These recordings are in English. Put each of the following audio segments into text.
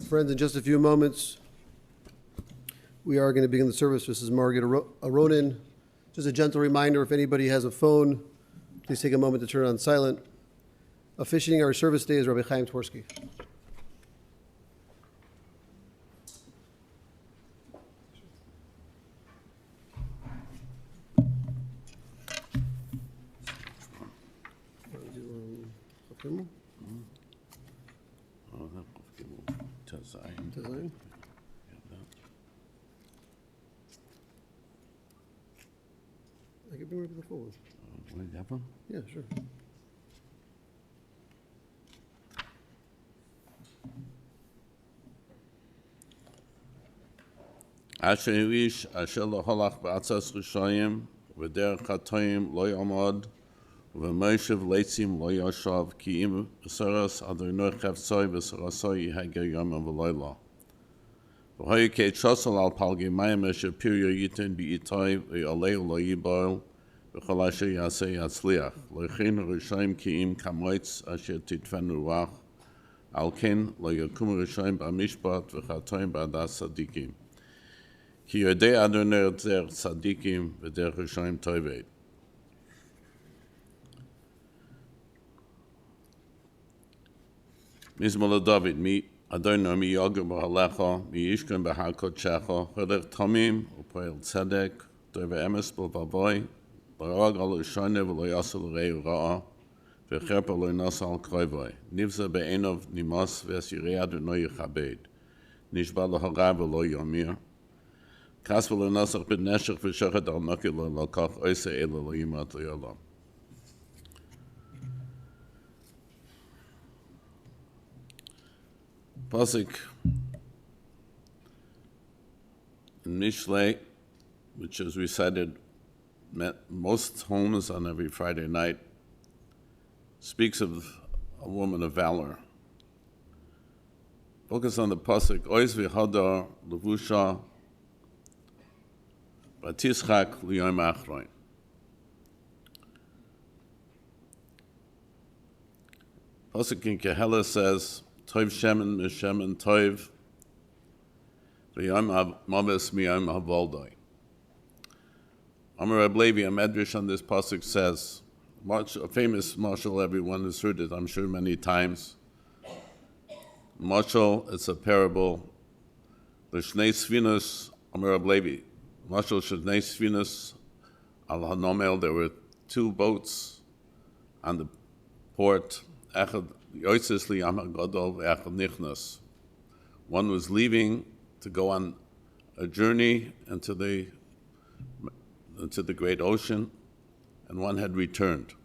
Friends, in just a few moments, we are going to begin the service. This is Margaret Aronin. Just a gentle reminder, if anybody has a phone, please take a moment to turn it on silent. Officiating our service today is Rabbi Chaim Tversky. Design. I can bring up the full one. Want that one? Yeah, sure. Asher Hivish, Asher Loholach Ba'atzas Rishayim, V'derech HaToyim Lo Yamod, V'moshev Leitzim Lo Yoshav, Ki Im V'saras Adonai Chavtzoi V'sarasoi Yihager Yom V'loyla. V'hoy Kei Chosel Al Palgi Mayim Asher Piryo Yitin Bi'itoi V'yolei Lo Yiboil, V'chol Asher Yaseh Yatzliach, L'chein Rishayim Ki Im Kamoitz Asher Titfen Ruach, Al Ken Lo Yakum Rishayim Ba'mishpat V'chatoyim Ba'adas Sadikim. Ki yodei Adonai Zer Tzadikim v'derech Rishayim Tovei. Mizmor David, mi Adonai mi yogem b'halecha, mi yishkem b'har kodshecha, cholech tamim u'poel tzedek, tovei emes b'vavoi, l'rog al Rishonei v'lo yaseh l'rei ra'a, v'cherpa lo yinasa al kroivoi. Nivzeh be'enov nimas v'es yirei Adonai yichabed. Nishba l'hara v'lo yomir. Kas v'lo nasach b'neshech v'shechet al noki lo l'kach oise ela lo yimat l'yolam. Pasuk in Mishlei, which is recited most homes on every Friday night, speaks of a woman of valor. Focus on the pasuk, Ois v'hadar levusha Batischak liyom achroin. Pasuk in Kehela says, Tov shemen mishemen tov, v'yom maves miyom havoldai. Amar Reb Levi, a medrash on this pasuk says, a famous mashal, everyone has heard it, I'm sure, many times. Mashal, it's a parable. L'shnei sfinos, Amar Reb Levi, Mashal Shnei Sfinos al Hanomel, there were two boats on the port. Echad Yotzes liyam hagadol v'echad nichnas. One was leaving to go on a journey into the great ocean, and one had returned.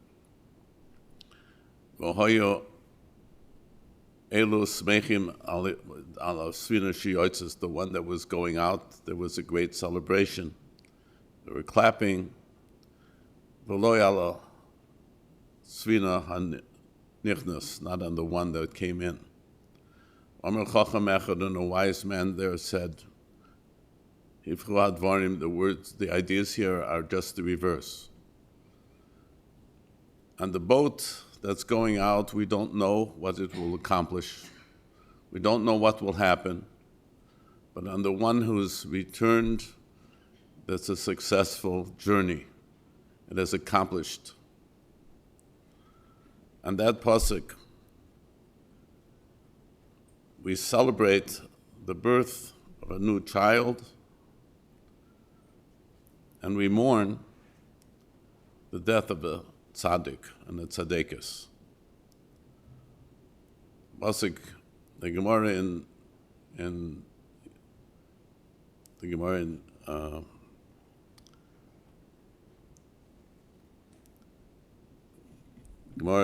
V'hoyo elu smechim al sfina sheyotzes, the one that was going out, there was a great celebration. They were clapping. V'lo ala sfina hanichnas, not on the one that came in. Amar chacham echad, and a wise man there said, Hifru hadvarim, the words, the ideas here are just the reverse. On the boat that's going out, we don't know what it will accomplish. We don't know what will happen. But on the one who's returned, that's a successful journey. It has accomplished. And that pasuk, we celebrate the birth of a new child, and we mourn the death of a tzaddik and a tzaddikis. Pasuk, the Gemara in Gemara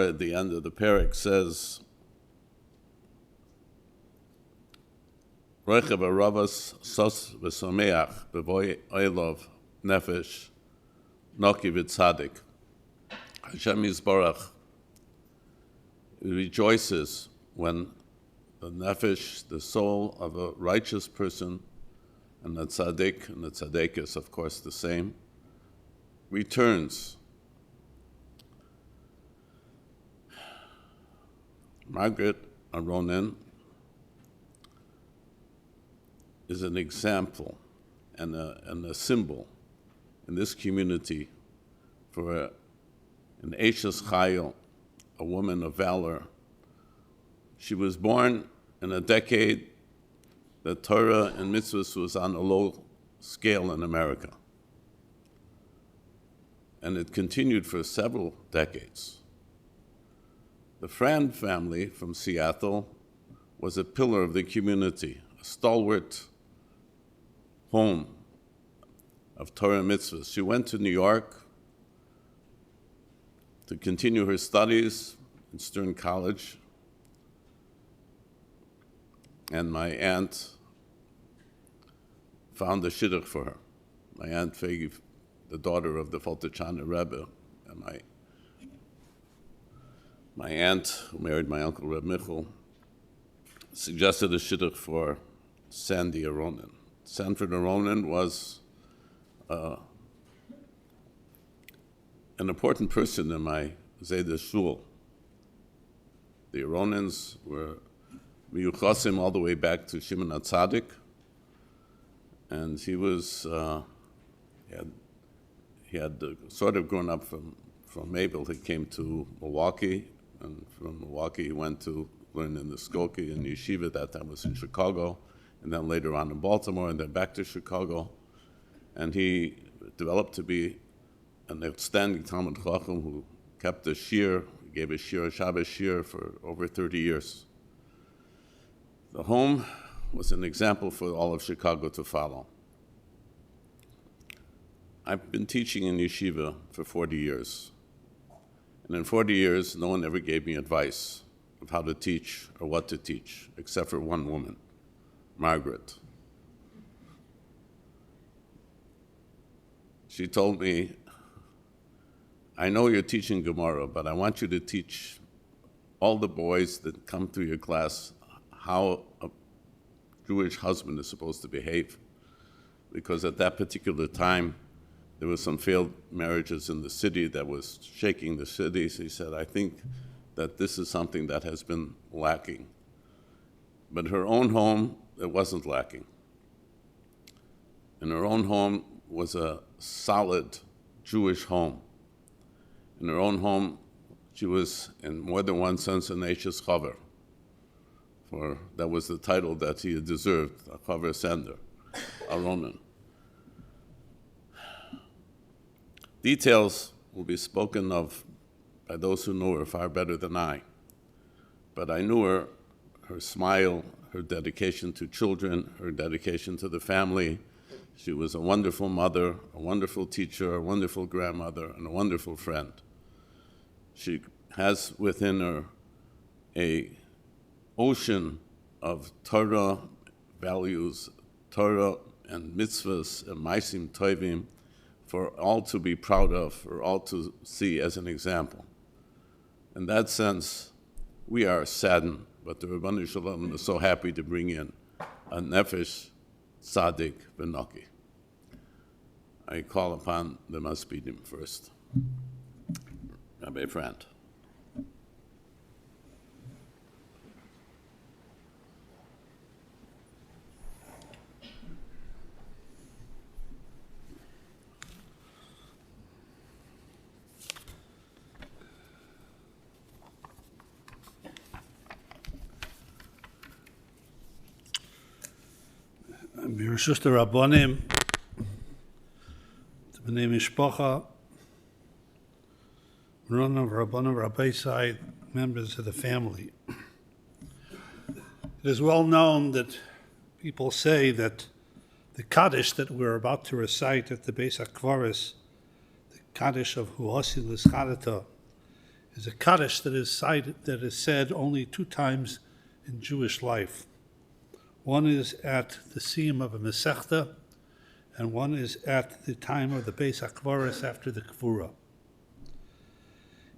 at the end of the parak says, Roichev aravas sos v'someach b'voy oilov nefesh noki v'tzadik. Hashem Yisbarach rejoices when the nefesh, the soul of a righteous person, and the tzaddik, and the tzaddik is of course the same, returns. Margaret Aronin is an example and a symbol in this community for an Eishes Chayil, a woman of valor. She was born in a decade that Torah and mitzvahs was on a low scale in America. And it continued for several decades. The Fran family from Seattle was a pillar of the community, a stalwart home of Torah and mitzvahs. She went to New York to continue her studies in Stern College. And my aunt found a shidduch for her. My aunt Fegi, the daughter of the Foltechana Rebbe, and my aunt, who married my uncle Reb Michal, suggested a shidduch for Sandy Aronin. Sanford Aronin was an important person in my Zayda Shul. The Aronins were miyuchasim all the way back to Shimon HaTzadik, and he was he had sort of grown up from Mabel. He came to Milwaukee, and from Milwaukee he went to learn in the Skokie and Yeshiva. That time was in Chicago, and then later on in Baltimore, and then back to Chicago. And he developed to be an outstanding Talmud Chacham who kept a shir, gave a shir, a Shabbos shir, for over 30 years. The home was an example for all of Chicago to follow. I've been teaching in yeshiva for 40 years. And in 40 years, no one ever gave me advice of how to teach or what to teach, except for one woman, Margaret. She told me, I know you're teaching Gemara, but I want you to teach all the boys that come through your class how a Jewish husband is supposed to behave. Because at that particular time, there were some failed marriages in the city that was shaking the city. So he said, I think that this is something that has been lacking. But her own home, it wasn't lacking. And her own home was a solid Jewish home. In her own home, she was, in more than one sense, an Eishes Chaver. For that was the title that he deserved, a Chaver Sender, Aronin. Details will be spoken of by those who know her far better than I. But I knew her smile, her dedication to children, her dedication to the family. She was a wonderful mother, a wonderful teacher, a wonderful grandmother, and a wonderful friend. She has within her an ocean of Torah values, Torah and mitzvahs and maisim tovim, for all to be proud of, for all to see as an example. In that sense, we are saddened, but the Rabbanu Shalom is so happy to bring in a nefesh tzaddik v'naki. I call upon the Maspidim first. Rabbi Frank. Birshus the Rabbanim, the Bnei Mishpacha, Run of Rabbanim, Rabbi side, members of the family. It is well known that people say that the Kaddish that we're about to recite at the Beis HaKvaris, the Kaddish of Huosi L'Schadata, is a Kaddish that is said only 2 times in Jewish life. One is at the siyum of a Masechta, and one is at the time of the Beis HaKvaris after the Kvura.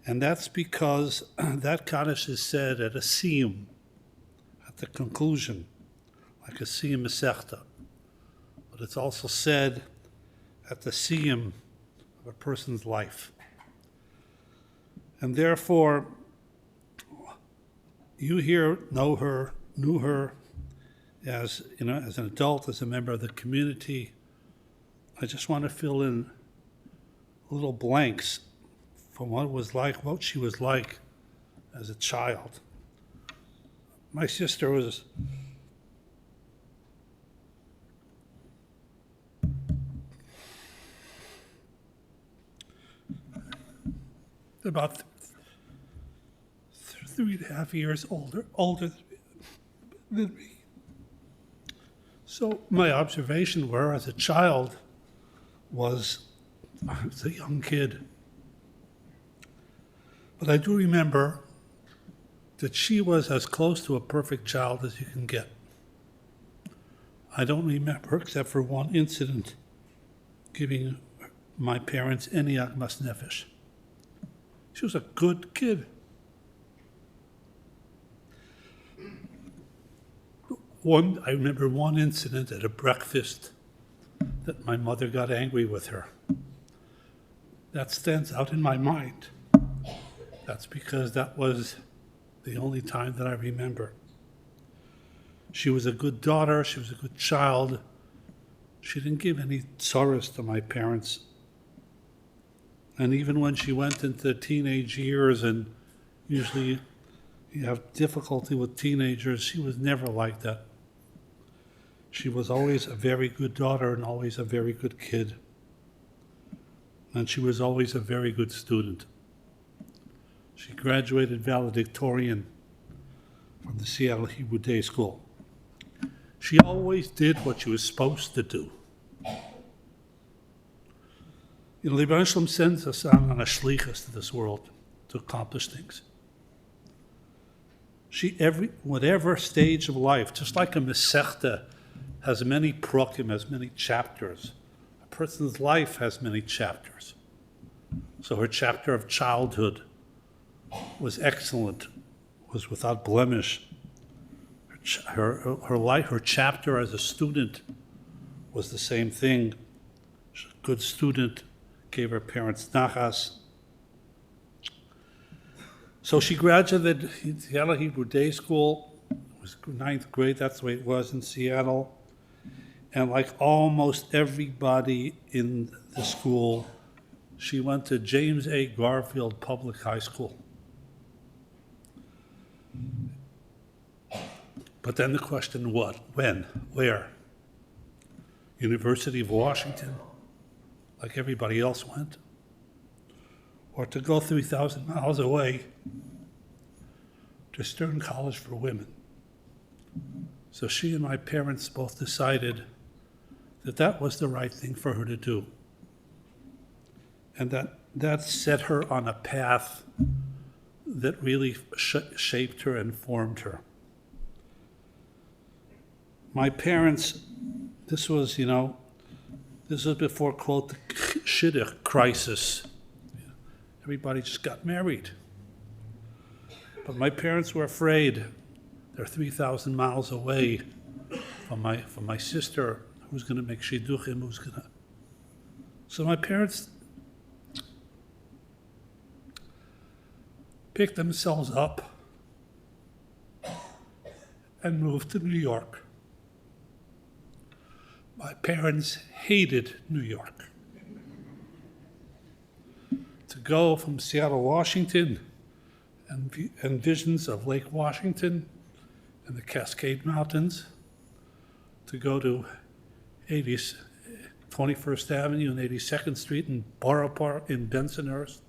And that's because that Kaddish is said at a siyum, at the conclusion, like a siyum Masechta. But it's also said at the siyum of a person's life. And therefore, you here know her, knew her, as you know, as an adult, as a member of the community, I just want to fill in little blanks from what it was like, what she was like as a child. My sister was about 3.5 years older than me. So my observation were as a child was I was a young kid. But I do remember that she was as close to a perfect child as you can get. I don't remember, except for one incident, giving my parents any agmas nefesh. She was a good kid. I remember one incident at a breakfast that my mother got angry with her. That stands out in my mind. That's because that was the only time that I remember. She was a good daughter, she was a good child. She didn't give any sorrows to my parents. And even when she went into teenage years, and usually you have difficulty with teenagers, she was never like that. She was always a very good daughter and always a very good kid. And she was always a very good student. She graduated valedictorian from the Seattle Hebrew Day School. She always did what she was supposed to do. You know, the Rebbe Shalom sends us on a shlichus to this world to accomplish things. Whatever stage of life, just like a Masechta has many prokim, has many chapters, a person's life has many chapters. So her chapter of childhood was excellent, was without blemish. Her life, her chapter as a student was the same thing. She was a good student, gave her parents nachas. So she graduated in Seattle Hebrew Day School. It was 9th grade, that's the way it was in Seattle. And like almost everybody in the school, she went to James A. Garfield Public High School. But then the question, what, when, where? University of Washington, like everybody else went? Or to go 3,000 miles away to Stern College for Women. So she and my parents both decided that that was the right thing for her to do. And that set her on a path that really shaped her and formed her. My parents, this was before, quote, the shidduch crisis. Everybody just got married. But my parents were afraid. They're 3,000 miles away from my sister, who's going to make shidduchim, So my parents picked themselves up and moved to New York. My parents hated New York. To go from Seattle, Washington, and visions of Lake Washington and the Cascade Mountains, to go to 21st Avenue and 82nd Street in Borough Park in Bensonhurst,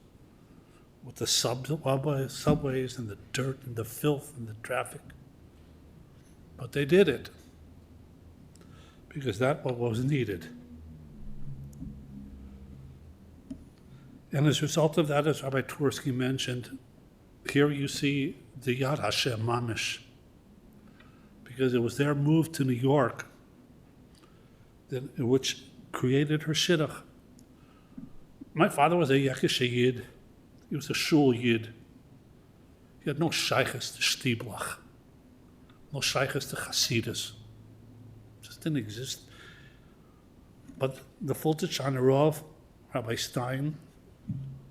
with the subways and the dirt and the filth and the traffic. But they did it, because that's what was needed. And as a result of that, as Rabbi Twersky mentioned, here you see the Yad Hashem Mamish, because it was their move to New York which created her shidduch. My father was a Yekish Yid. He was a shul Yid. He had no shaykhs to Shtiblach, no shaykhs to Hasidus. Just didn't exist. But the Fultich Hanarov, Rabbi Stein,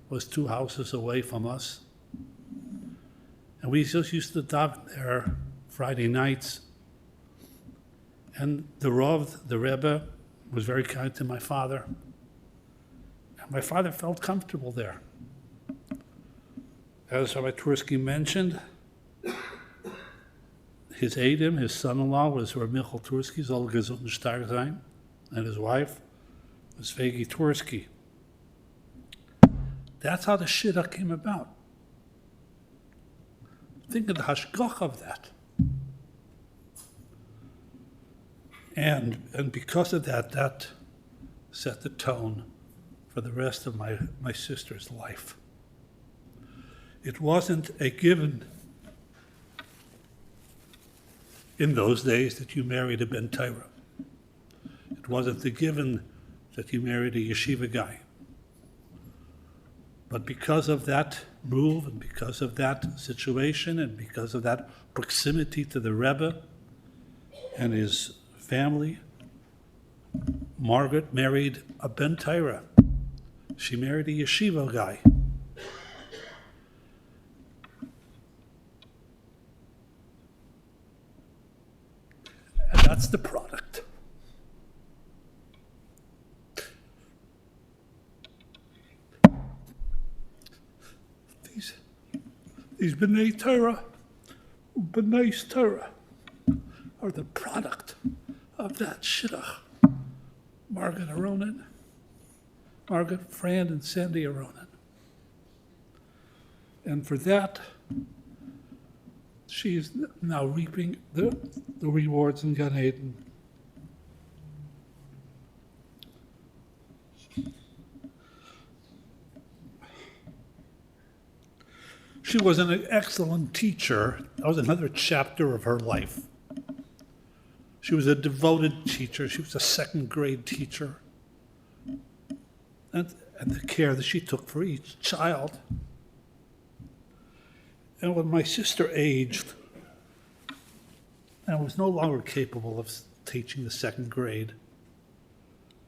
was 2 houses away from us. And we just used to daven there Friday nights. And the Rav, the Rebbe, was very kind to my father. And my father felt comfortable there. As Rabbi Twersky mentioned, his Adim, his son-in-law, was Rabbi Michael Twersky, soll gesund und stark sein, and his wife was Vegi Twersky. That's how the Shidduch came about. Think of the hashgach of that. And because of that, that set the tone for the rest of my sister's life. It wasn't a given in those days that you married a Ben Torah. It wasn't a given that you married a yeshiva guy. But because of that move, and because of that situation, and because of that proximity to the Rebbe and his family, Margaret married a Ben Torah. She married a yeshiva guy. And that's the product. These B'nai Torah, B'nai Torah, are the product of that Shidduch. Margaret Aronin, Margaret, Fran, and Sandy Aronin. And for that, she is now reaping the rewards in Gan Eden. She was an excellent teacher. That was another chapter of her life. She was a devoted teacher. She was a second grade teacher. And the care that she took for each child. And when my sister aged and was no longer capable of teaching the second grade,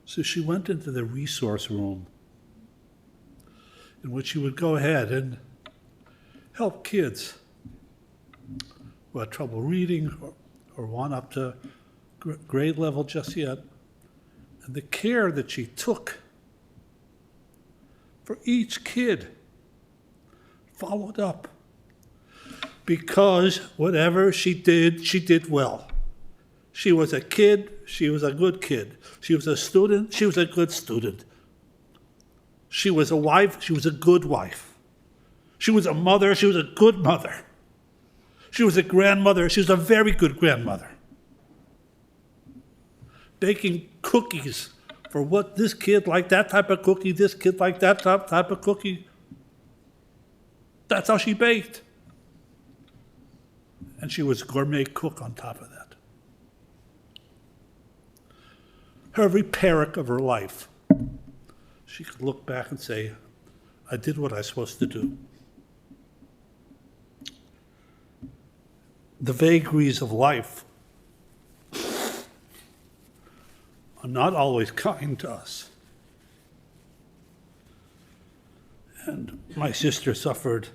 so she went into the resource room in which she would go ahead and help kids who had trouble reading or weren't up to grade level just yet. And the care that she took for each kid followed up. Because whatever she did well. She was a kid, she was a good kid. She was a student, she was a good student. She was a wife, she was a good wife. She was a mother, she was a good mother. She was a grandmother, she was a very good grandmother. Baking cookies for what this kid liked, that type of cookie, this kid liked that type of cookie. That's how she baked. And she was a gourmet cook on top of that. Every parak of her life, she could look back and say, I did what I was supposed to do. The vagaries of life are not always kind to us. And my sister suffered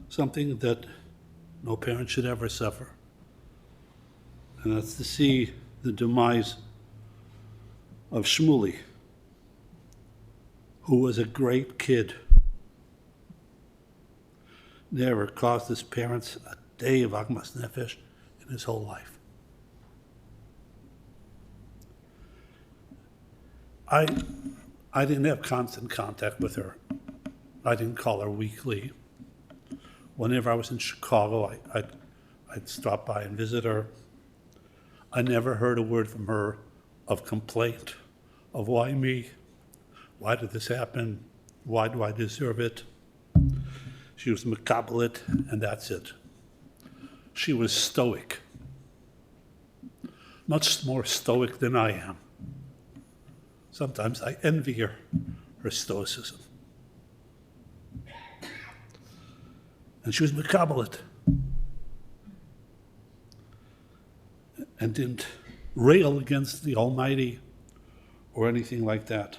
something that no parent should ever suffer. And that's to see the demise of Shmuley, who was a great kid. Never caused his parents a day of Agmas Nefesh in his whole life. I didn't have constant contact with her. I didn't call her weekly. Whenever I was in Chicago, I'd stop by and visit her. I never heard a word from her of complaint, of why me, why did this happen, why do I deserve it? She was mekabelit, and that's it. She was stoic, much more stoic than I am. Sometimes I envy her stoicism. And she was mekabelit, and didn't rail against the Almighty or anything like that.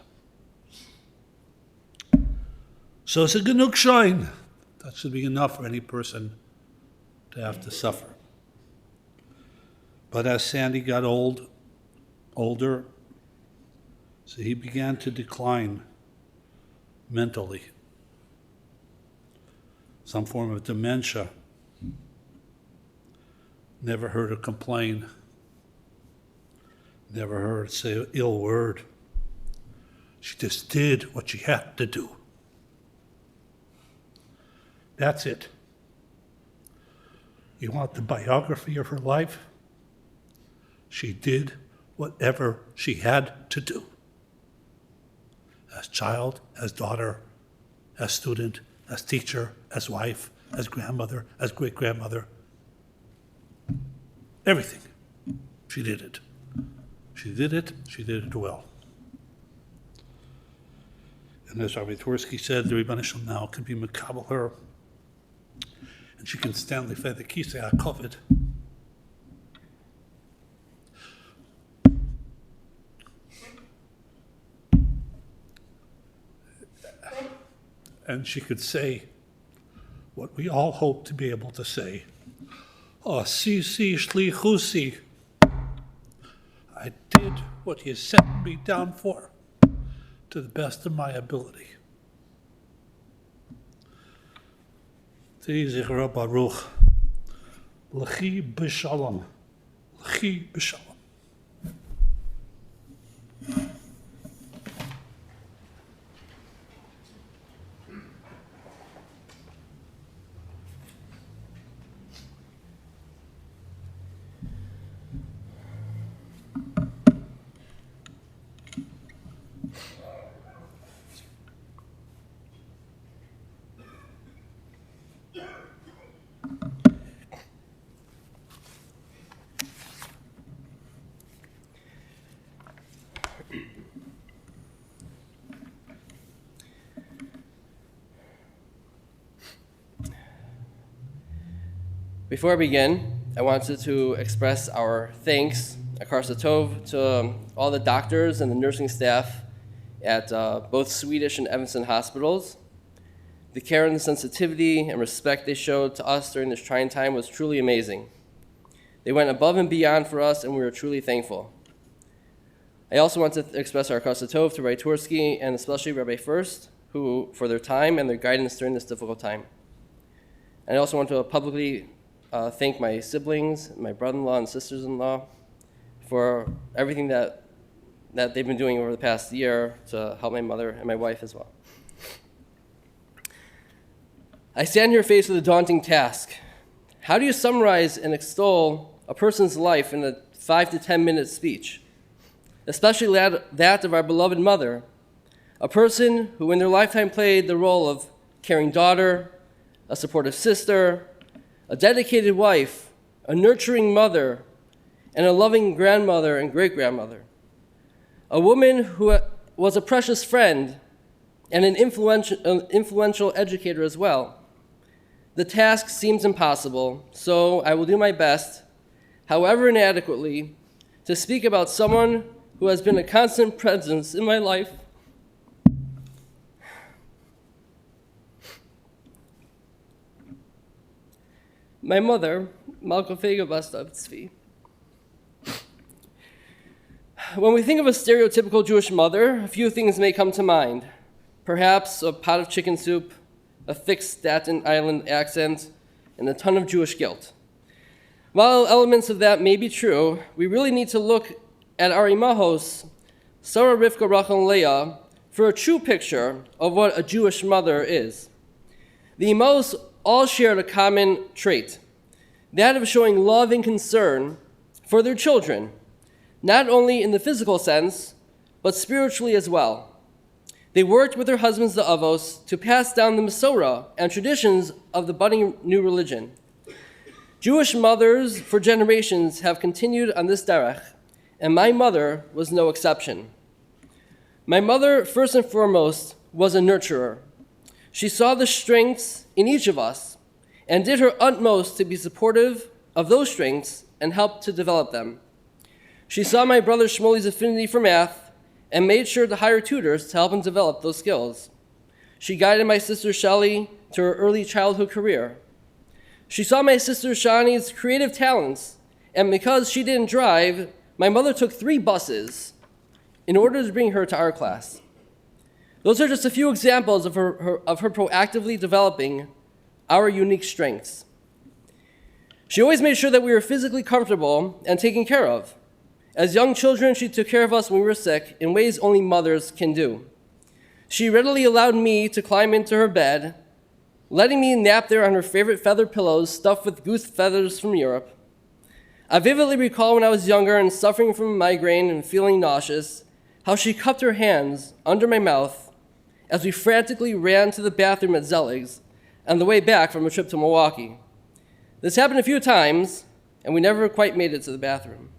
So it's a genug shine. That should be enough for any person to have to suffer. But as Sandy got older, so he began to decline mentally. Some form of dementia. Never heard her complain. Never heard her say an ill word. She just did what she had to do. That's it. You want the biography of her life? She did whatever she had to do. As child, as daughter, as student, as teacher, as wife, as grandmother, as great-grandmother. Everything. She did it. She did it well. And as Rabbi Twersky said, the Rebbeinu Shalom now can be mekabel her, and she can stand lefei the kisei hakoved. And she could say what we all hope to be able to say. Oh, si shlichusi. I did what you sent me down for, to the best of my ability. Tehi zichra baruch. L'chi b'shalom. L'chi b'shalom. Before I begin, I wanted to express our thanks, akar satov, to all the doctors and the nursing staff at both Swedish and Evanston hospitals. The care and the sensitivity and respect they showed to us during this trying time was truly amazing. They went above and beyond for us, and we were truly thankful. I also want to express our akar satov to Rabbi Twersky and especially Rabbi First, who for their time and their guidance during this difficult time. And I also want to publicly thank my siblings, my brother-in-law and sisters-in-law for everything that they've been doing over the past year to help my mother and my wife as well. I stand here faced with a daunting task. How do you summarize and extol a person's life in a 5 to 10 minute speech? Especially that of our beloved mother, a person who in their lifetime played the role of caring daughter, a supportive sister, a dedicated wife, a nurturing mother, and a loving grandmother and great-grandmother. A woman who was a precious friend and an influential educator as well. The task seems impossible, so I will do my best, however inadequately, to speak about someone who has been a constant presence in my life. My mother, Malka Fega Basta Tzvi. When we think of a stereotypical Jewish mother, a few things may come to mind. Perhaps a pot of chicken soup, a thick Staten Island accent, and a ton of Jewish guilt. While elements of that may be true, we really need to look at our imahos, Sarah, Rivka, Rachel, and Leah, for a true picture of what a Jewish mother is. The imahos all shared a common trait, that of showing love and concern for their children, not only in the physical sense, but spiritually as well. They worked with their husbands, the avos, to pass down the Masorah and traditions of the budding new religion. Jewish mothers for generations have continued on this derech, and my mother was no exception. My mother, first and foremost, was a nurturer. She saw the strengths in each of us and did her utmost to be supportive of those strengths and help to develop them. She saw my brother Shmuley's affinity for math and made sure to hire tutors to help him develop those skills. She guided my sister Shelley to her early childhood career. She saw my sister Shani's creative talents And because she didn't drive, my mother took 3 buses in order to bring her to our class. Those are just a few examples of her proactively developing our unique strengths. She always made sure that we were physically comfortable and taken care of. As young children, she took care of us when we were sick in ways only mothers can do. She readily allowed me to climb into her bed, letting me nap there on her favorite feather pillows stuffed with goose feathers from Europe. I vividly recall when I was younger and suffering from a migraine and feeling nauseous, how she cupped her hands under my mouth as we frantically ran to the bathroom at Zelig's on the way back from a trip to Milwaukee. This happened a few times, and we never quite made it to the bathroom.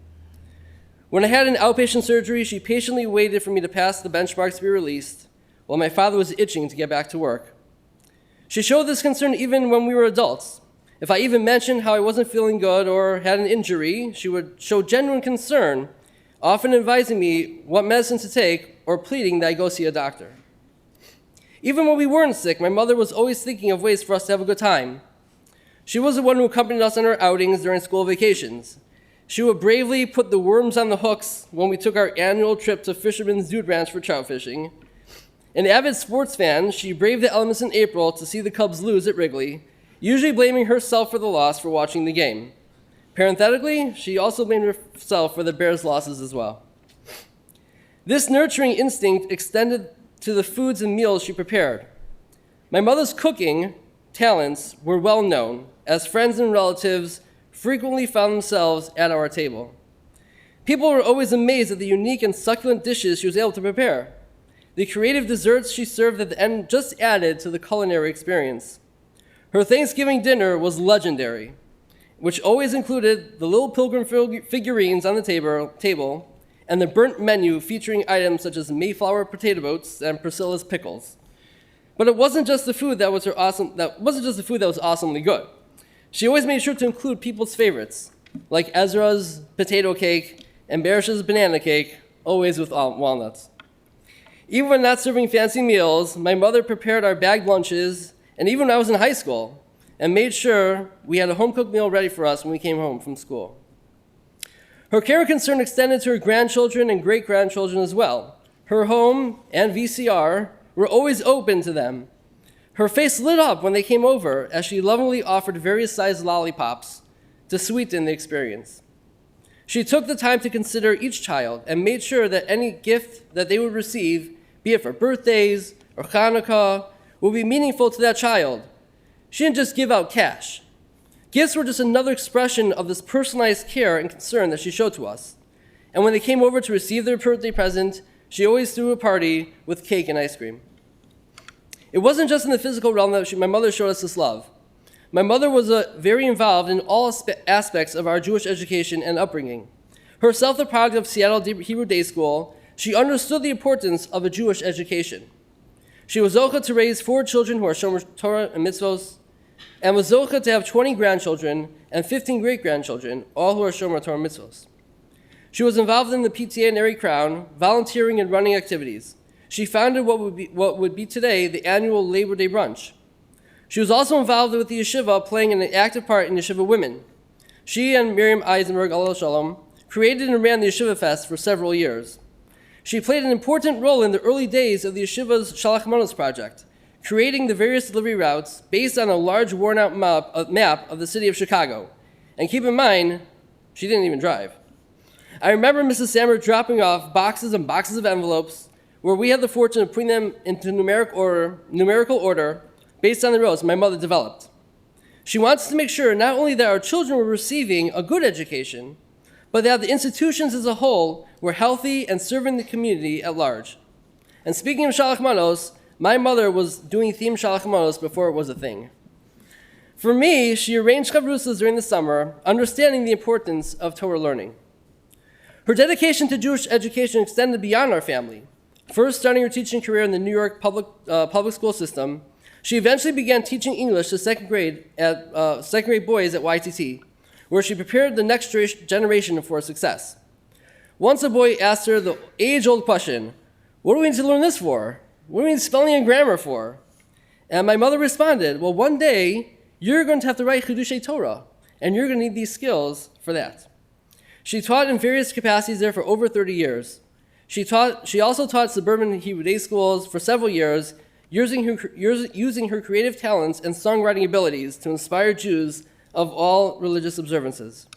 When I had an outpatient surgery, she patiently waited for me to pass the benchmarks to be released, while my father was itching to get back to work. She showed this concern even when we were adults. If I even mentioned how I wasn't feeling good or had an injury, she would show genuine concern, often advising me what medicine to take or pleading that I go see a doctor. Even when we weren't sick, my mother was always thinking of ways for us to have a good time. She was the one who accompanied us on our outings during school vacations. She would bravely put the worms on the hooks when we took our annual trip to Fisherman's Dude Ranch for trout fishing. An avid sports fan, she braved the elements in April to see the Cubs lose at Wrigley, usually blaming herself for the loss for watching the game. Parenthetically, she also blamed herself for the Bears' losses as well. This nurturing instinct extended to the foods and meals she prepared. My mother's cooking talents were well known, as friends and relatives frequently found themselves at our table. People were always amazed at the unique and succulent dishes she was able to prepare. The creative desserts she served at the end just added to the culinary experience. Her Thanksgiving dinner was legendary, which always included the little pilgrim figurines on the table and the burnt menu featuring items such as Mayflower potato boats and Priscilla's pickles. But it wasn't just the food that was awesomely good. She always made sure to include people's favorites, like Ezra's potato cake and Barish's banana cake, always with walnuts. Even when not serving fancy meals, my mother prepared our bagged lunches, and even when I was in high school, and made sure we had a home-cooked meal ready for us when we came home from school. Her care and concern extended to her grandchildren and great-grandchildren as well. Her home and VCR were always open to them. Her face lit up when they came over as she lovingly offered various sized lollipops to sweeten the experience. She took the time to consider each child and made sure that any gift that they would receive, be it for birthdays or Hanukkah, would be meaningful to that child. She didn't just give out cash. Gifts were just another expression of this personalized care and concern that she showed to us. And when they came over to receive their birthday present, she always threw a party with cake and ice cream. It wasn't just in the physical realm that my mother showed us this love. My mother was very involved in all aspects of our Jewish education and upbringing. Herself the product of Seattle Hebrew Day School, she understood the importance of a Jewish education. She was zocheh to raise 4 children who are shomer Torah and mitzvos, and was zocheh to have 20 grandchildren and 15 great-grandchildren, all who are shomer Torah and mitzvos. She was involved in the PTA and Erie Crown, volunteering and running activities. She founded what would be today the annual Labor Day brunch. She was also involved with the yeshiva, playing an active part in yeshiva women. She and Miriam Eisenberg, Allah Shalom, created and ran the Yeshiva Fest for several years. She played an important role in the early days of the yeshiva's Shalach Manos project, creating the various delivery routes based on a large worn-out map of the city of Chicago. And keep in mind, she didn't even drive. I remember Mrs. Sammer dropping off boxes and boxes of envelopes where we had the fortune of putting them into numerical order based on the routes my mother developed. She wants to make sure not only that our children were receiving a good education, but that the institutions as a whole were healthy and serving the community at large. And speaking of Shalach Manos, my mother was doing themed Shalach Manos before it was a thing. For me, she arranged chavrusas during the summer, understanding the importance of Torah learning. Her dedication to Jewish education extended beyond our family. First starting her teaching career in the New York public school system, she eventually began teaching English to second grade boys at YTT, where she prepared the next generation for success. Once a boy asked her the age-old question, "What do we need to learn this for? What do we need spelling and grammar for?" And my mother responded, "Well, one day you're going to have to write Chidushei Torah, and you're going to need these skills for that." She taught in various capacities there for over 30 years. She also taught suburban Hebrew day schools for several years, using her creative talents and songwriting abilities to inspire Jews of all religious observances.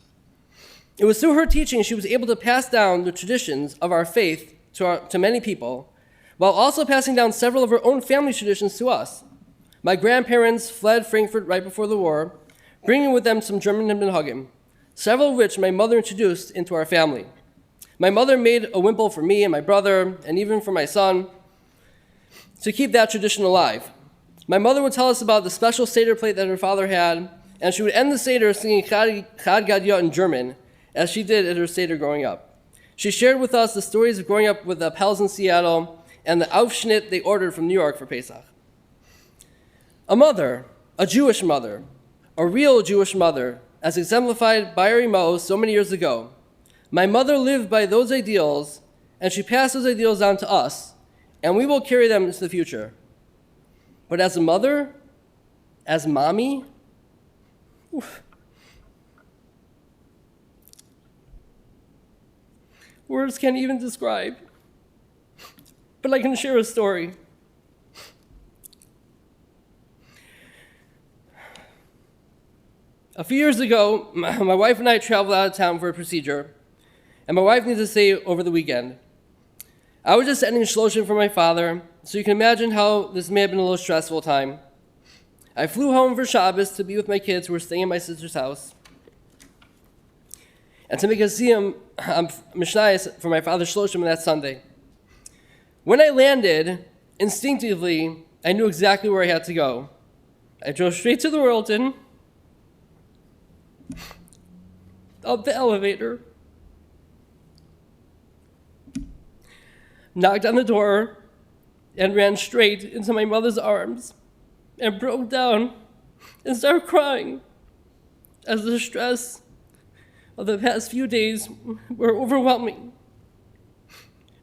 It was through her teaching she was able to pass down the traditions of our faith to many people, while also passing down several of her own family traditions to us. My grandparents fled Frankfurt right before the war, bringing with them some German minhagim, several of which my mother introduced into our family. My mother made a wimple for me and my brother, and even for my son, to keep that tradition alive. My mother would tell us about the special Seder plate that her father had, and she would end the Seder singing Chad Gadya in German, as she did at her Seder growing up. She shared with us the stories of growing up with the Pels in Seattle and the Aufschnitt they ordered from New York for Pesach. A mother, a Jewish mother, a real Jewish mother, as exemplified by our Imo so many years ago. My mother lived by those ideals, and she passed those ideals down to us, and we will carry them into the future. But as a mother, as mommy, oof, words can't even describe, but I can share a story. A few years ago, my wife and I traveled out of town for a procedure, and my wife needed to stay over the weekend. I was just ending shloshim for my father, so you can imagine how this may have been a little stressful time. I flew home for Shabbos to be with my kids who were staying at my sister's house, and to make a siyum mishnayos for my father's shloshim on that Sunday. When I landed, instinctively, I knew exactly where I had to go. I drove straight to the Royalton, up the elevator, knocked on the door, and ran straight into my mother's arms and broke down and started crying as the stress of the past few days were overwhelming.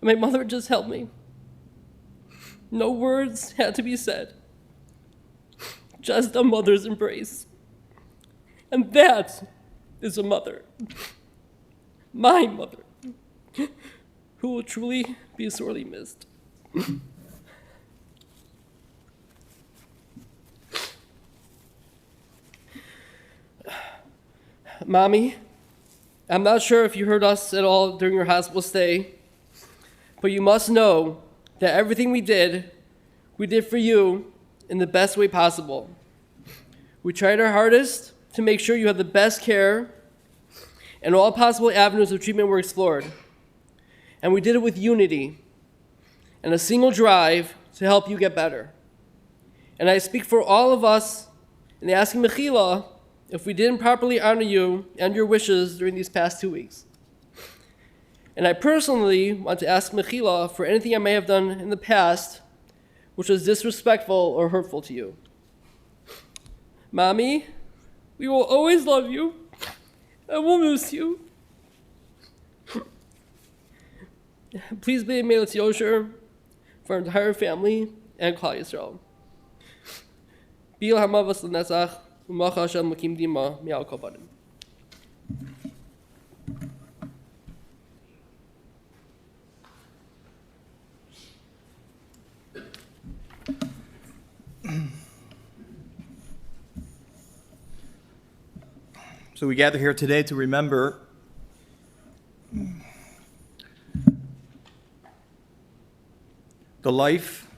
My mother just held me. No words had to be said, just a mother's embrace. And that is a mother, my mother, who will truly be sorely missed. Mommy, I'm not sure if you heard us at all during your hospital stay, but you must know that everything we did for you in the best way possible. We tried our hardest to make sure you had the best care, and all possible avenues of treatment were explored. And we did it with unity and a single drive to help you get better. And I speak for all of us in asking Mechila if we didn't properly honor you and your wishes during these past 2 weeks. And I personally want to ask Mechila for anything I may have done in the past which was disrespectful or hurtful to you. Mommy, we will always love you, and we'll miss you. Please be Melech Yosher for our entire family and Klal Yisrael. Bil hamavas l'netzach, u'macha Hashem l'kim dima mi'al kol banim. So we gather here today to remember the life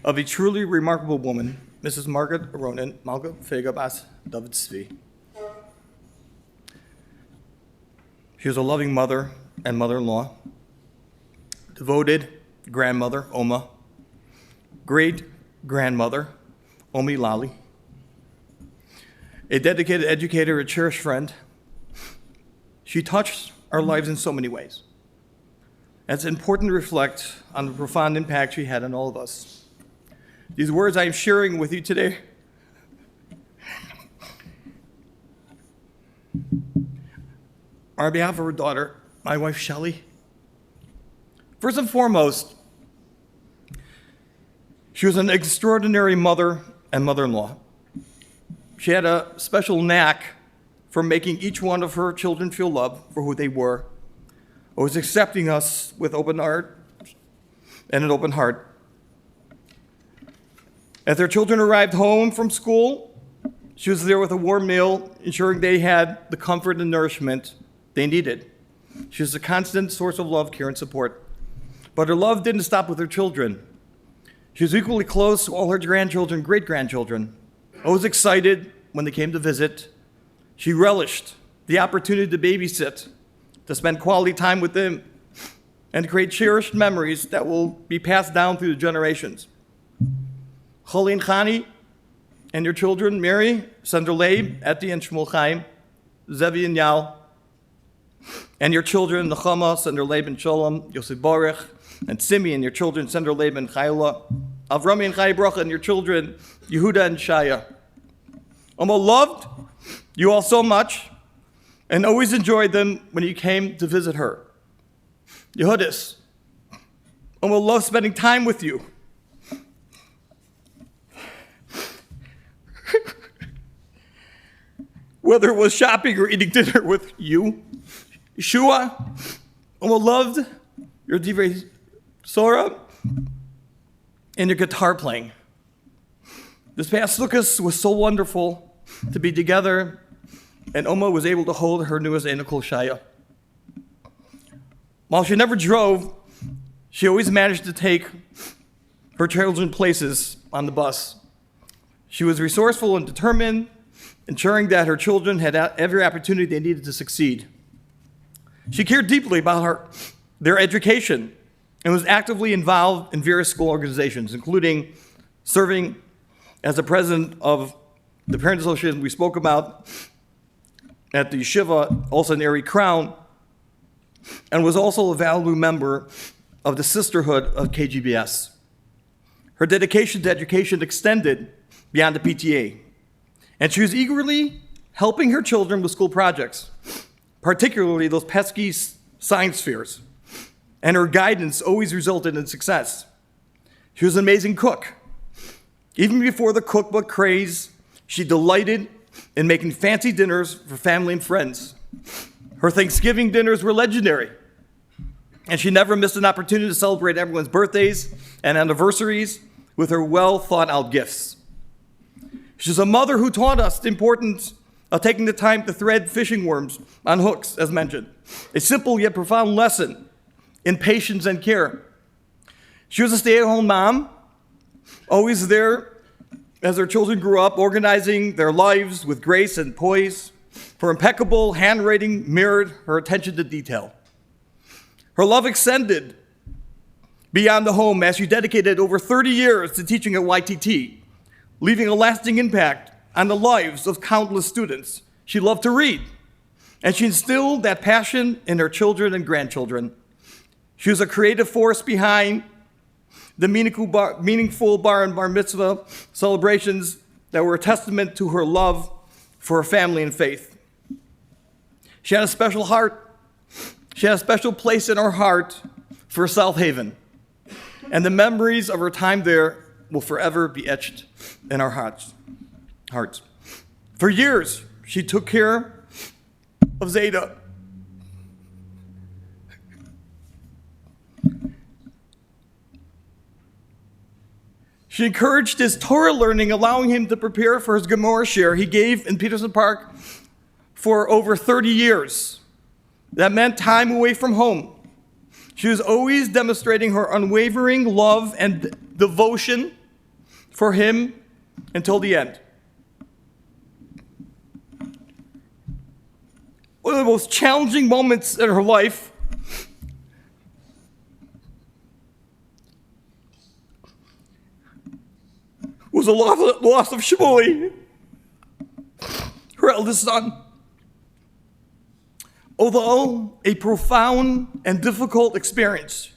of a truly remarkable woman, Mrs. Margaret Aronin, Malka Fega Bas David Tzvi. She was a loving mother and mother-in-law, devoted grandmother, Oma, great-grandmother, Omi Lali, a dedicated educator, a cherished friend. She touched our lives in so many ways. It's important to reflect on the profound impact she had on all of us. These words I am sharing with you today are on behalf of her daughter, my wife Shelley. First and foremost, she was an extraordinary mother and mother-in-law. She had a special knack for making each one of her children feel loved for who they were, always accepting us with open heart and an open heart. As their children arrived home from school, she was there with a warm meal, ensuring they had the comfort and nourishment they needed. She was a constant source of love, care, and support. But her love didn't stop with her children. She was equally close to all her grandchildren, great-grandchildren. Always excited when they came to visit. She relished the opportunity to babysit, to spend quality time with them, and to create cherished memories that will be passed down through the generations. Cholin Khani and your children, Mary, Sandra Leib, Eti, and Shmuel Chaim, Zevi and Yal, and your children, Nechama, Sandra Leib and Shalom, Yosef Baruch, and Simi, and your children, Sandra Leib and Chayla, Avrami and Chai Bracha, and your children, Yehuda and Shaya. Omo loved you all so much and always enjoyed them when you came to visit her. Yehudis, Omo loved spending time with you. Whether it was shopping or eating dinner with you. Yeshua, Omo loved your divrei Sora and your guitar playing. This past Sukkot was so wonderful to be together, and Oma was able to hold her newest Enikol Shaya. While she never drove, she always managed to take her children places on the bus. She was resourceful and determined, ensuring that her children had every opportunity they needed to succeed. She cared deeply about their education and was actively involved in various school organizations, including serving as the president of the Parent Association we spoke about at the Yeshiva, also in Erie Crown, and was also a valuable member of the Sisterhood of KGBS. Her dedication to education extended beyond the PTA, and she was eagerly helping her children with school projects, particularly those pesky science fairs, and her guidance always resulted in success. She was an amazing cook. Even before the cookbook craze, she delighted in making fancy dinners for family and friends. Her Thanksgiving dinners were legendary, and she never missed an opportunity to celebrate everyone's birthdays and anniversaries with her well-thought-out gifts. She's a mother who taught us the importance of taking the time to thread fishing worms on hooks, as mentioned. A simple yet profound lesson in patience and care. She was a stay-at-home mom, always there as her children grew up, organizing their lives with grace and poise. Her impeccable handwriting mirrored her attention to detail. Her love extended beyond the home as she dedicated over 30 years to teaching at YTT, leaving a lasting impact on the lives of countless students. She loved to read, and she instilled that passion in her children and grandchildren. She was a creative force behind the meaningful bar and bar mitzvah celebrations that were a testament to her love for her family and faith. She had a special heart. She had a special place in her heart for South Haven, and the memories of her time there will forever be etched in our hearts. For years, she took care of Zeta. She encouraged his Torah learning, allowing him to prepare for his Gemara share he gave in Peterson Park for over 30 years. That meant time away from home. She was always demonstrating her unwavering love and devotion for him until the end. One of the most challenging moments in her life was the loss of Shmuley, her eldest son. Although a profound and difficult experience,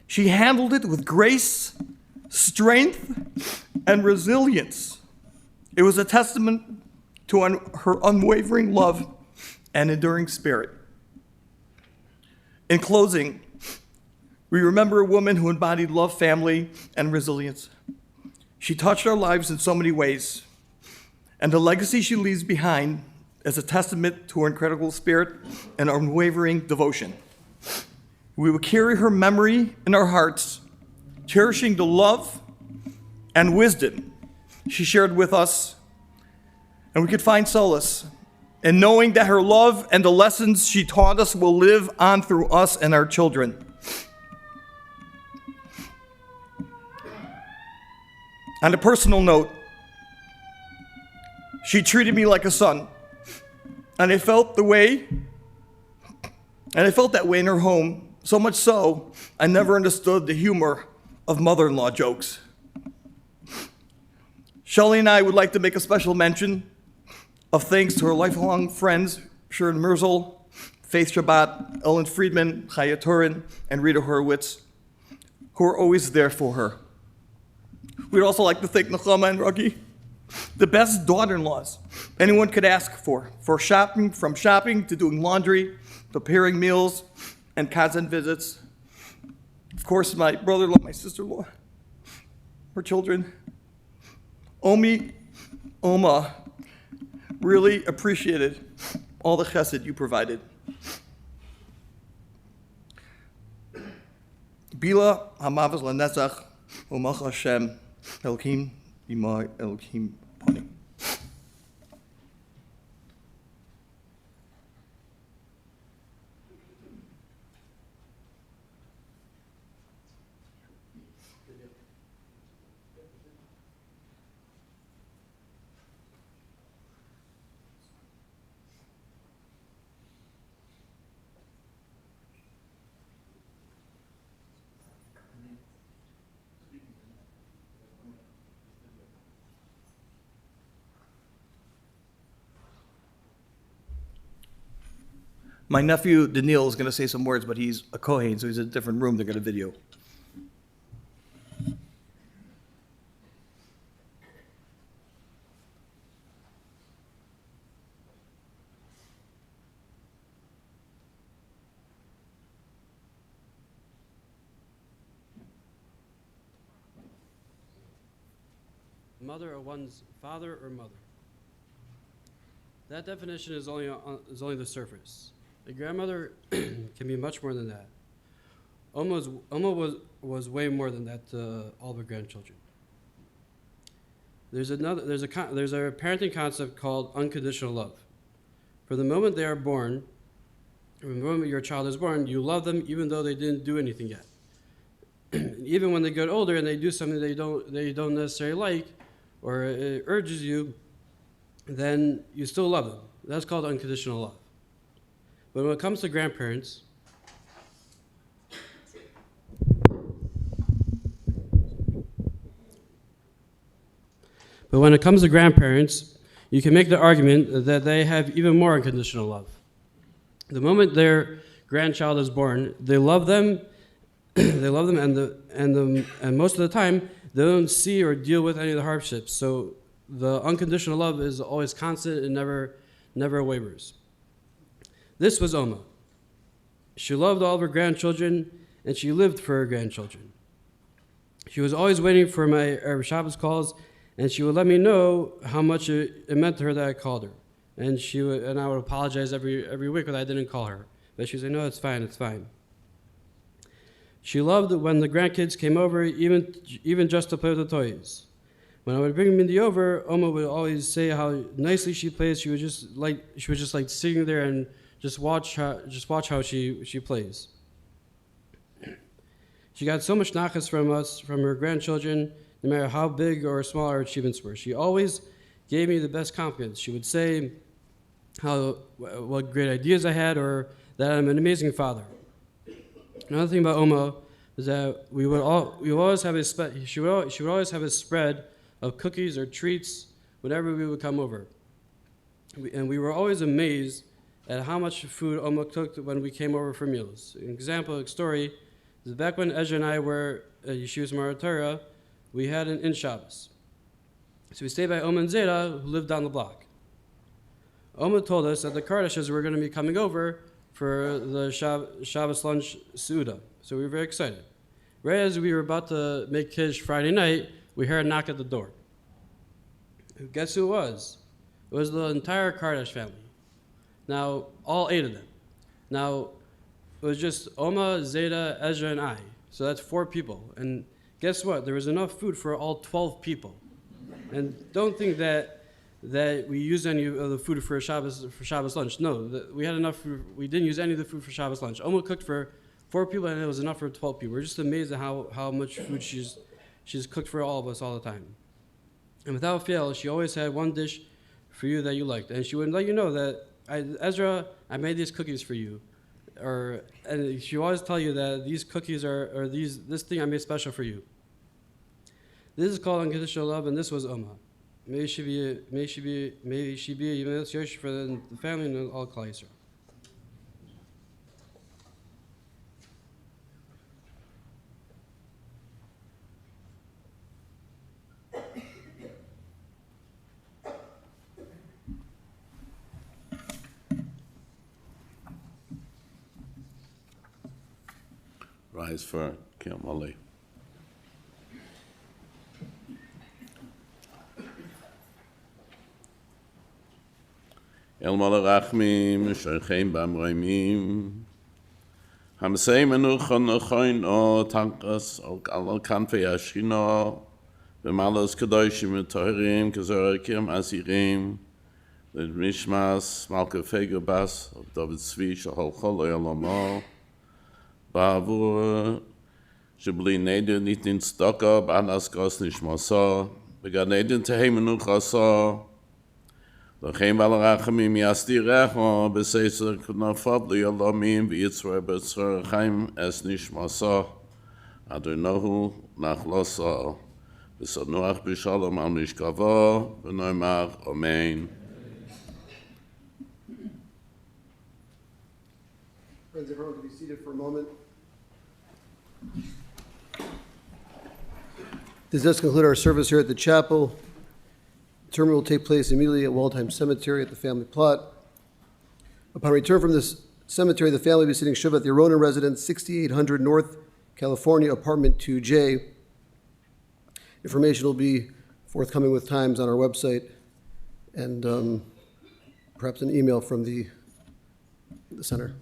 she handled it with grace, strength, and resilience. It was a testament to her unwavering love and enduring spirit. In closing, we remember a woman who embodied love, family, and resilience. She touched our lives in so many ways, and the legacy she leaves behind is a testament to her incredible spirit and unwavering devotion. We will carry her memory in our hearts, cherishing the love and wisdom she shared with us, and we could find solace in knowing that her love and the lessons she taught us will live on through us and our children. On a personal note, she treated me like a son, and I felt that way in her home, so much so I never understood the humor of mother-in-law jokes. Shelley and I would like to make a special mention of thanks to her lifelong friends, Sharon Merzel, Faith Shabbat, Ellen Friedman, Chaya Turin, and Rita Horowitz, who are always there for her. We'd also like to thank Nechama and Rocky, the best daughter-in-laws anyone could ask for shopping, from shopping to doing laundry, preparing meals, and cousin visits. Of course, my brother-in-law, my sister-in-law, her children. Omi, Oma, really appreciated all the chesed you provided. Bila hamavas lanezach, umach Hashem, Elohim, imay Elohim panim. My nephew, Daniil, is going to say some words, but he's a Kohen, so he's in a different room. They're going to video. Mother or one's father or mother. That definition is only the surface. A grandmother can be much more than that. Oma was way more than that to all of her grandchildren. There's a parenting concept called unconditional love. From the moment they are born, from the moment your child is born, you love them even though they didn't do anything yet. Even when they get older and they do something they don't necessarily like, or it urges you, then you still love them. That's called unconditional love. But when it comes to grandparents, you can make the argument that they have even more unconditional love. The moment their grandchild is born, they love them, and most of the time they don't see or deal with any of the hardships. So the unconditional love is always constant and never wavers. This was Oma. She loved all of her grandchildren, and she lived for her grandchildren. She was always waiting for my Erev Shabbos calls, and she would let me know how much it meant to her that I called her. And I would apologize every week that I didn't call her. But she would say, no, it's fine, it's fine. She loved when the grandkids came over, even just to play with the toys. When I would bring Mindy over, Oma would always say how nicely she plays. She was just like sitting there and just watch how she plays. She got so much nachas from us, from her grandchildren, no matter how big or small our achievements were. She always gave me the best compliments. She would say what great ideas I had, or that I'm an amazing father. Another thing about Oma is that she would always have a spread of cookies or treats whenever we would come over. And we were always amazed at how much food Oma cooked when we came over for meals. An example, a story, is back when Ezra and I were at Yeshivas Maratara, we had an in Shabbos. So we stayed by Oma and Zera, who lived down the block. Oma told us that the Kardashes were going to be coming over for the Shabbos lunch Suda. So we were very excited. Right as we were about to make Kiddush Friday night, we heard a knock at the door. Guess who it was? It was the entire Kardash family. Now, all 8 of them. Now, it was just Oma, Zeta, Ezra, and I. So that's 4 people. And guess what? There was enough food for all 12 people. And don't think that we used any of the food for Shabbos lunch. No, we had enough food. We didn't use any of the food for Shabbos lunch. Oma cooked for 4 people, and it was enough for 12 people. We're just amazed at how much food she's cooked for all of us all the time. And without fail, she always had one dish for you that you liked. And she would let you know that, Ezra, I made these cookies for you. And she would always tell you that these cookies this thing I made special for you. This is called unconditional love, and this was Oma. May she be a Yemelis for the family and all Klal Yisrael. Rise for Kim Ali. El Malachmim, Shorcheim Bamroimim, Hamsei Menuchon Nochoin O Tankas O Al Kanfei Ashino, Bemalos Kadoshim Tohirim, Kazorikim Asirim, Mishmas, Malka Fegabas, David Zvi, Shahol Chol Oilamo, Bavur, Shibli Neder Nitin Stoka, Banas Gos Nishmoso, Beganedin Tehei Menuchoso, L'chein v'alachemim yastirecho b'seiser knafot l'yolomim v'yitzrei b'tzor chaim es nishmaso Adonohu nachloso v'sanuach b'shalom al mishkavo v'noimar Amen. Friends, everyone can be seated for a moment. This does conclude our service here at the chapel. The sermon will take place immediately at Waldheim Cemetery at the family plot. Upon return from this cemetery, the family will be sitting Shiva at the Aronin residence, 6800 North California, apartment 2J. Information will be forthcoming with times on our website and perhaps an email from the center.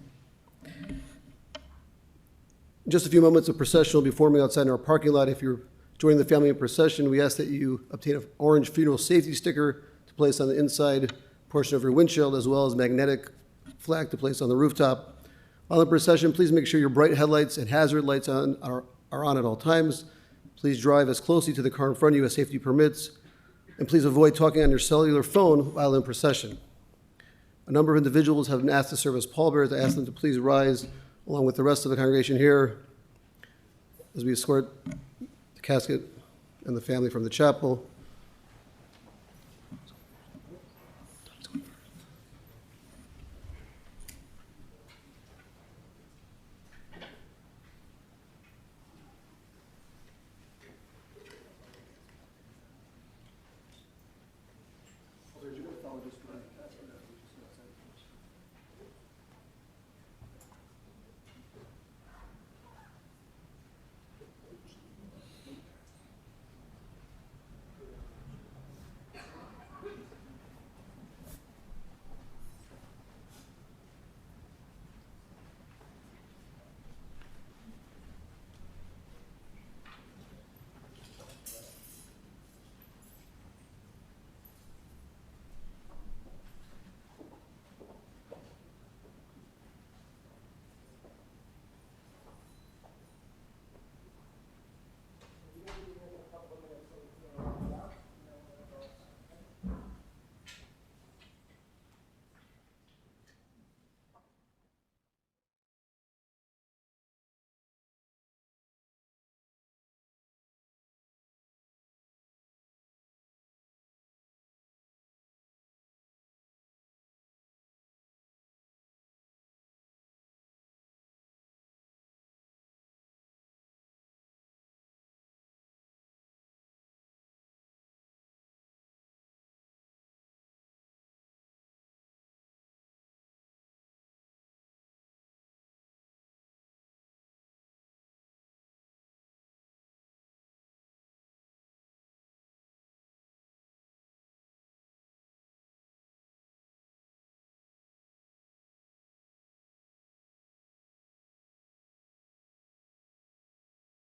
In just a few moments, a procession will be forming outside in our parking lot. If you're joining the family in procession, we ask that you obtain an orange funeral safety sticker to place on the inside portion of your windshield, as well as magnetic flag to place on the rooftop. While in procession, please make sure your bright headlights and hazard lights are on at all times. Please drive as closely to the car in front of you as safety permits, and please avoid talking on your cellular phone while in procession. A number of individuals have been asked to serve as pallbearers. I ask them to please rise along with the rest of the congregation here as we escort the casket and the family from the chapel.